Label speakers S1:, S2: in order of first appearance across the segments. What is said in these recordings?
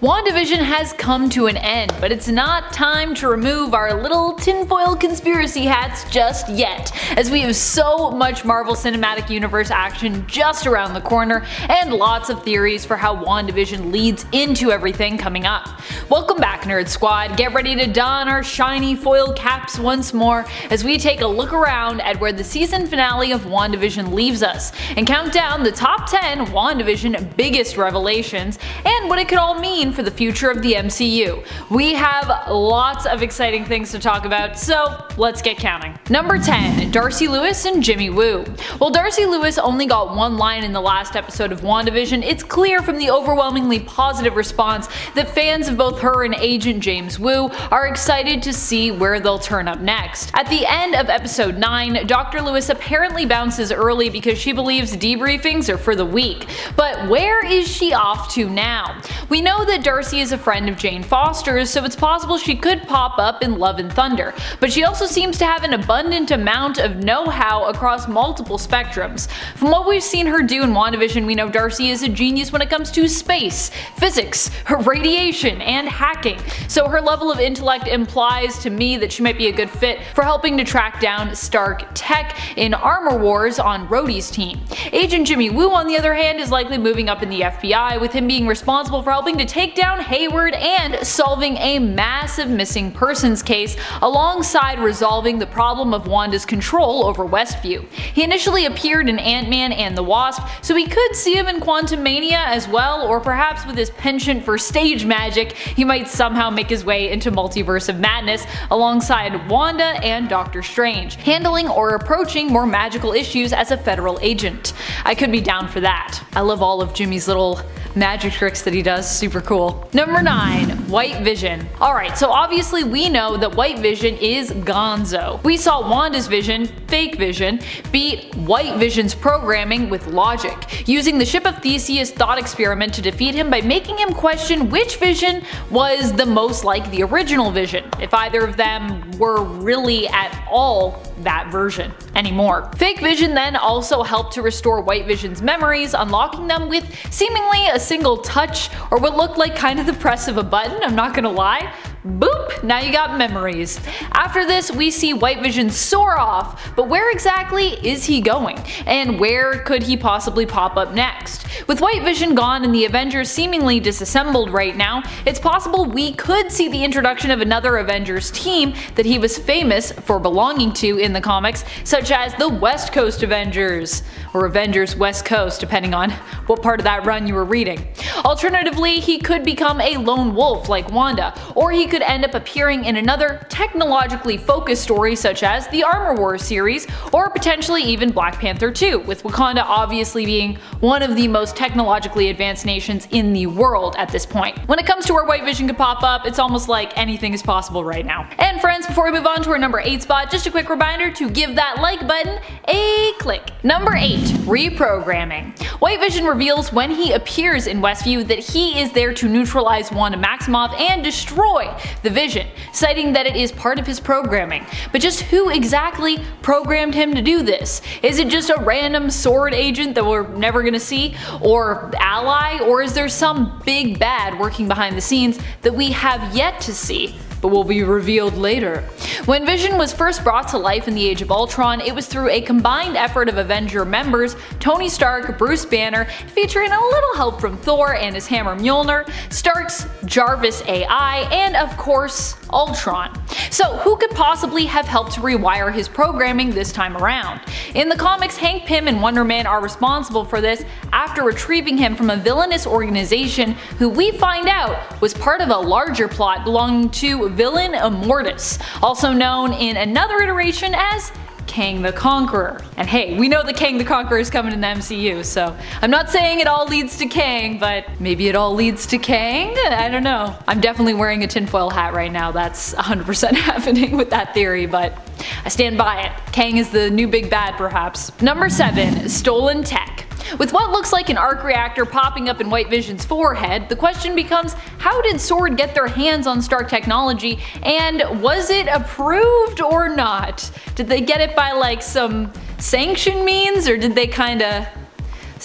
S1: WandaVision has come to an end, but it's not time to remove our little tinfoil conspiracy hats just yet, as we have so much Marvel Cinematic Universe action just around the corner, and lots of theories for how WandaVision leads into everything coming up. Welcome back, Nerd Squad. Get ready to don our shiny foil caps once more as we take a look around at where the season finale of WandaVision leaves us, and count down the top 10 WandaVision Biggest Revelations, and what it could all mean for the future of the MCU. We have lots of exciting things to talk about, so let's get counting. Number 10. Darcy Lewis and Jimmy Woo. While Darcy Lewis only got one line in the last episode of WandaVision, it's clear from the overwhelmingly positive response that fans of both her and Agent James Woo are excited to see where they'll turn up next. At the end of episode 9, Dr. Lewis apparently bounces early because she believes debriefings are for the weak. But where is she off to now? We know that Darcy is a friend of Jane Foster's, so it's possible she could pop up in Love and Thunder, but she also seems to have an abundant amount of know-how across multiple spectrums. From what we've seen her do in WandaVision, we know Darcy is a genius when it comes to space, physics, radiation, and hacking, so her level of intellect implies to me that she might be a good fit for helping to track down Stark Tech in Armor Wars on Rhodey's team. Agent Jimmy Woo, on the other hand, is likely moving up in the FBI, with him being responsible for helping to take down Hayward and solving a massive missing persons case alongside resolving the problem of Wanda's control over Westview. He initially appeared in Ant-Man and the Wasp, so we could see him in Quantumania as well, or perhaps with his penchant for stage magic, he might somehow make his way into Multiverse of Madness alongside Wanda and Doctor Strange, handling or approaching more magical issues as a federal agent. I could be down for that. I love all of Jimmy's little magic tricks that he does, super cool. Number 9. White Vision. Alright, so obviously we know that White Vision is gonzo. We saw Wanda's vision, Fake Vision, beat White Vision's programming with logic, using the Ship of Theseus thought experiment to defeat him by making him question which vision was the most like the original Vision, if either of them were really at all that version anymore. Fake Vision then also helped to restore White Vision's memories, unlocking them with seemingly a single touch, or what looked like kind of the press of a button, I'm not gonna lie. Boop! Now you got memories. After this, we see White Vision soar off, but where exactly is he going? And where could he possibly pop up next? With White Vision gone and the Avengers seemingly disassembled right now, it's possible we could see the introduction of another Avengers team that he was famous for belonging to in the comics, such as the West Coast Avengers, or Avengers West Coast, depending on what part of that run you were reading. Alternatively, he could become a lone wolf like Wanda, or he could end up appearing in another technologically focused story such as the Armor Wars series, or potentially even Black Panther 2, with Wakanda obviously being one of the most technologically advanced nations in the world at this point. When it comes to where White Vision could pop up, it's almost like anything is possible right now. And friends, before we move on to our number 8 spot, just a quick reminder to give that like button a click. Number 8. Reprogramming. White Vision reveals when he appears in Westview that he is there to neutralize Wanda Maximoff and destroy the Vision, citing that it is part of his programming. But just who exactly programmed him to do this? Is it just a random sword agent that we're never gonna see, or ally, or is there some big bad working behind the scenes that we have yet to see, but will be revealed later? When Vision was first brought to life in the Age of Ultron, it was through a combined effort of Avenger members Tony Stark, Bruce Banner, featuring a little help from Thor and his hammer Mjolnir, Stark's Jarvis AI, and of course, Ultron. So who could possibly have helped to rewire his programming this time around? In the comics, Hank Pym and Wonder Man are responsible for this after retrieving him from a villainous organization who we find out was part of a larger plot belonging to Villain Immortus, also known in another iteration as Kang the Conqueror. And hey, we know that Kang the Conqueror is coming in the MCU, so I'm not saying it all leads to Kang, but maybe it all leads to Kang? I don't know. I'm definitely wearing a tinfoil hat right now. That's 100% happening with that theory, but I stand by it. Kang is the new big bad, perhaps. Number 7. Stolen Tech. With what looks like an arc reactor popping up in White Vision's forehead, the question becomes, how did S.W.O.R.D. get their hands on Stark technology, and was it approved or not? Did they get it by like some sanction means, or did they kinda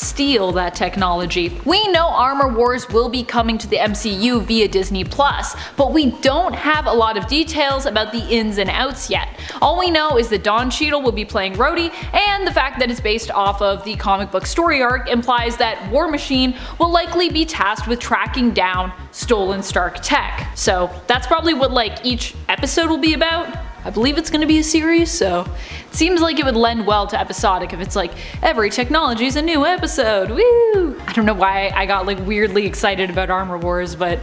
S1: steal that technology. We know Armor Wars will be coming to the MCU via Disney+, but we don't have a lot of details about the ins and outs yet. All we know is that Don Cheadle will be playing Rhodey, and the fact that it's based off of the comic book story arc implies that War Machine will likely be tasked with tracking down stolen Stark tech. So that's probably what each episode will be about. I believe it's going to be a series, so it seems like it would lend well to episodic if it's every technology is a new episode. Woo! I don't know why I got weirdly excited about Armor Wars, but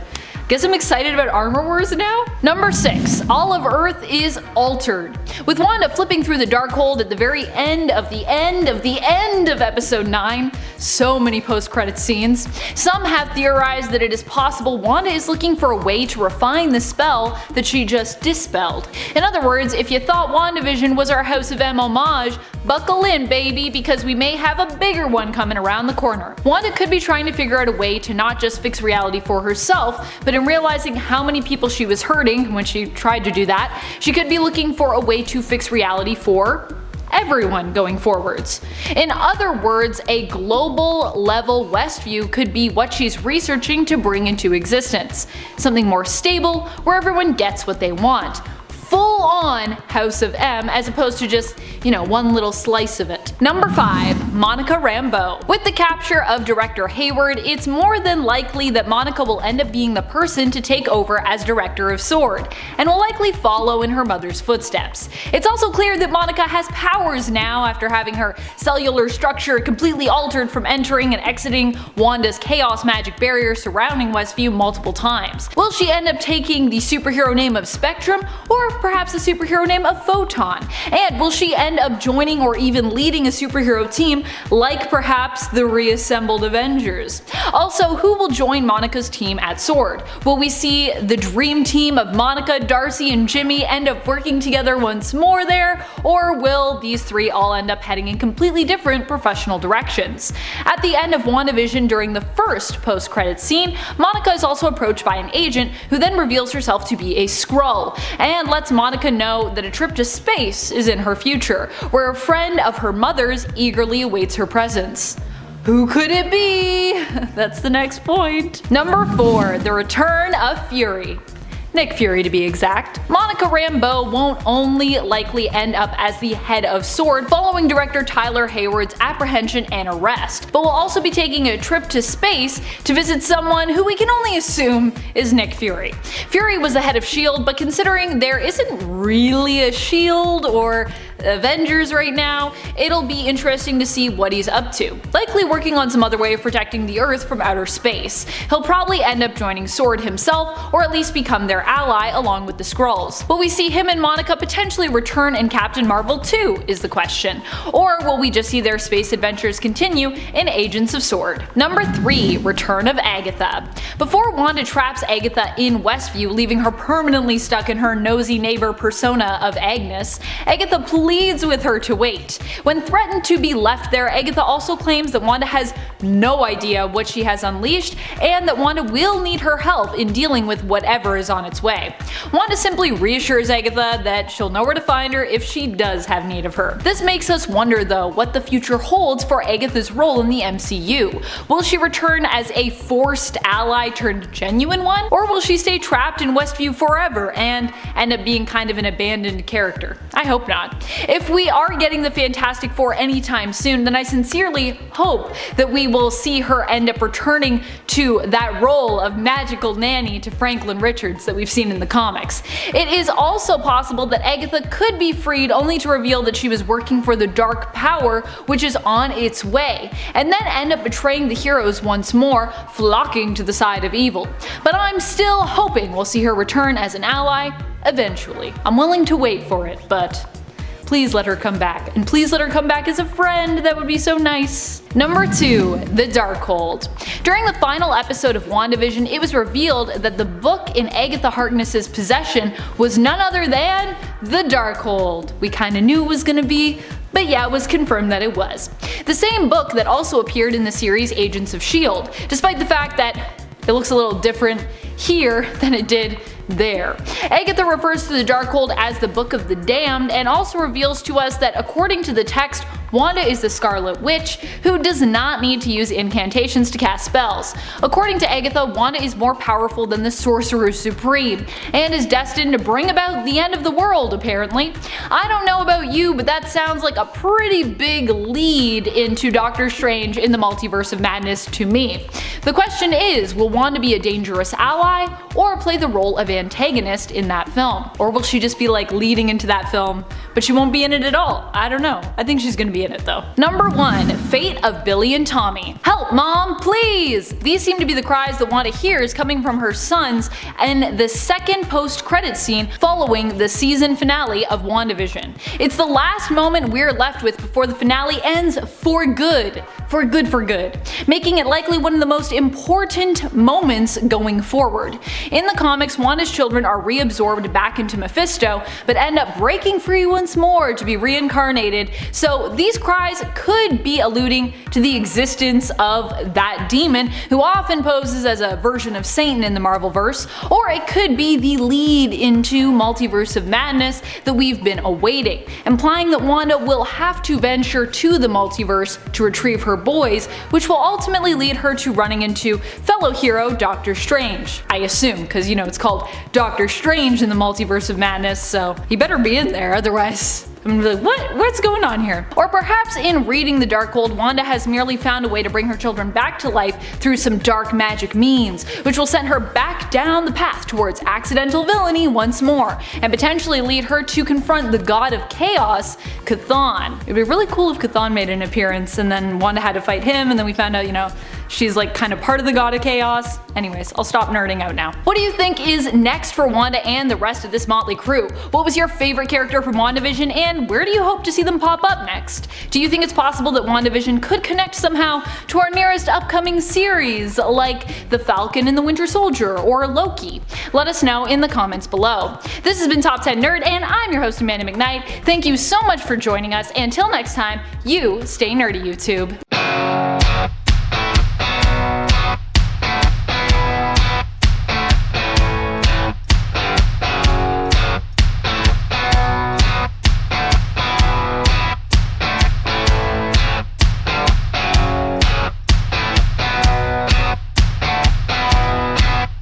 S1: guess I'm excited about Armor Wars now? Number 6. All of Earth is altered. With Wanda flipping through the Darkhold at the very end of episode 9, so many post-credit scenes, some have theorized that it is possible Wanda is looking for a way to refine the spell that she just dispelled. In other words, if you thought WandaVision was our House of M homage, buckle in baby, because we may have a bigger one coming around the corner. Wanda could be trying to figure out a way to not just fix reality for herself, but in realizing how many people she was hurting when she tried to do that, she could be looking for a way to fix reality for everyone going forwards. In other words, a global level Westview could be what she's researching to bring into existence. Something more stable, where everyone gets what they want. Full on House of M as opposed to just, one little slice of it. Number 5. Monica Rambeau. With the capture of director Hayward, it's more than likely that Monica will end up being the person to take over as director of S.W.O.R.D. and will likely follow in her mother's footsteps. It's also clear that Monica has powers now after having her cellular structure completely altered from entering and exiting Wanda's chaos magic barrier surrounding Westview multiple times. Will she end up taking the superhero name of Spectrum, or perhaps the superhero name of Photon? And will she end up joining or even leading a superhero team like perhaps the reassembled Avengers? Also, who will join Monica's team at S.W.O.R.D.? Will we see the dream team of Monica, Darcy, and Jimmy end up working together once more there, or will these three all end up heading in completely different professional directions? At the end of WandaVision, during the first post-credits scene, Monica is also approached by an agent who then reveals herself to be a Skrull, and lets Monica know that a trip to space is in her future, where a friend of her mother's eagerly awaits her presence. Who could it be? That's the next point. Number 4. The return of Fury. Nick Fury to be exact. Monica Rambeau won't only likely end up as the head of S.W.O.R.D. following director Tyler Hayward's apprehension and arrest, but will also be taking a trip to space to visit someone who we can only assume is Nick Fury. Fury was the head of S.H.I.E.L.D., but considering there isn't really a S.H.I.E.L.D. or Avengers right now, it'll be interesting to see what he's up to. Likely working on some other way of protecting the Earth from outer space. He'll probably end up joining S.W.O.R.D. himself, or at least become their ally along with the Skrulls. Will we see him and Monica potentially return in Captain Marvel 2 is the question. Or will we just see their space adventures continue in Agents of S.W.O.R.D.? Number 3. Return of Agatha. Before Wanda traps Agatha in Westview, leaving her permanently stuck in her nosy neighbor persona of Agnes, Agatha pleads with her to wait. When threatened to be left there, Agatha also claims that Wanda has no idea what she has unleashed, and that Wanda will need her help in dealing with whatever is on its way. Wanda simply reassures Agatha that she'll know where to find her if she does have need of her. This makes us wonder though what the future holds for Agatha's role in the MCU. Will she return as a forced ally turned genuine one? Or will she stay trapped in Westview forever and end up being kind of an abandoned character? I hope not. If we are getting the Fantastic Four anytime soon, then I sincerely hope that we will see her end up returning to that role of magical nanny to Franklin Richards that we've seen in the comics. It is also possible that Agatha could be freed only to reveal that she was working for the Dark Power, which is on its way, and then end up betraying the heroes once more, flocking to the side of evil. But I'm still hoping we'll see her return as an ally eventually. I'm willing to wait for it, but please let her come back, and please let her come back as a friend. That would be so nice. Number 2. The Darkhold. During the final episode of WandaVision, it was revealed that the book in Agatha Harkness's possession was none other than the Darkhold. We kinda knew it was gonna be, but yeah, it was confirmed that it was. The same book that also appeared in the series Agents of S.H.I.E.L.D., despite the fact that it looks a little different here than it did there. Agatha refers to the Darkhold as the Book of the Damned, and also reveals to us that according to the text, Wanda is the Scarlet Witch, who does not need to use incantations to cast spells. According to Agatha, Wanda is more powerful than the Sorcerer Supreme, and is destined to bring about the end of the world, apparently. I don't know about you, but that sounds like a pretty big lead into Doctor Strange in the Multiverse of Madness to me. The question is, will Wanda be a dangerous ally, or play the role of antagonist in that film? Or will she just be like leading into that film, but she won't be in it at all? I don't know. I think she's gonna be in it though. Number 1. Fate of Billy and Tommy. Help mom, please! These seem to be the cries that Wanda hears coming from her sons in the second post-credit scene following the season finale of WandaVision. It's the last moment we're left with before the finale ends for good. For good. Making it likely one of the most important moments going forward. In the comics, Wanda's children are reabsorbed back into Mephisto, but end up breaking free once more to be reincarnated, so these cries could be alluding to the existence of that demon, who often poses as a version of Satan in the Marvelverse, or it could be the lead into Multiverse of Madness that we've been awaiting, implying that Wanda will have to venture to the multiverse to retrieve her boys, which will ultimately lead her to running into fellow hero Doctor Strange. I assume, because you know it's called Doctor Strange in the Multiverse of Madness, so he better be in there, otherwise I'm gonna be like, what's going on here? Or perhaps in reading the Darkhold, Wanda has merely found a way to bring her children back to life through some dark magic means, which will send her back down the path towards accidental villainy once more, and potentially lead her to confront the god of chaos, Chthon. It'd be really cool if Chthon made an appearance and then Wanda had to fight him, and then we found out, you know, she's like kind of part of the god of chaos. Anyways, I'll stop nerding out now. What do you think is next for Wanda and the rest of this motley crew? What was your favorite character from WandaVision, and where do you hope to see them pop up next? Do you think it's possible that WandaVision could connect somehow to our nearest upcoming series, like The Falcon and the Winter Soldier or Loki? Let us know in the comments below. This has been Top 10 Nerd, and I'm your host Amanda McKnight. Thank you so much for joining us, and until next time, you stay nerdy, YouTube.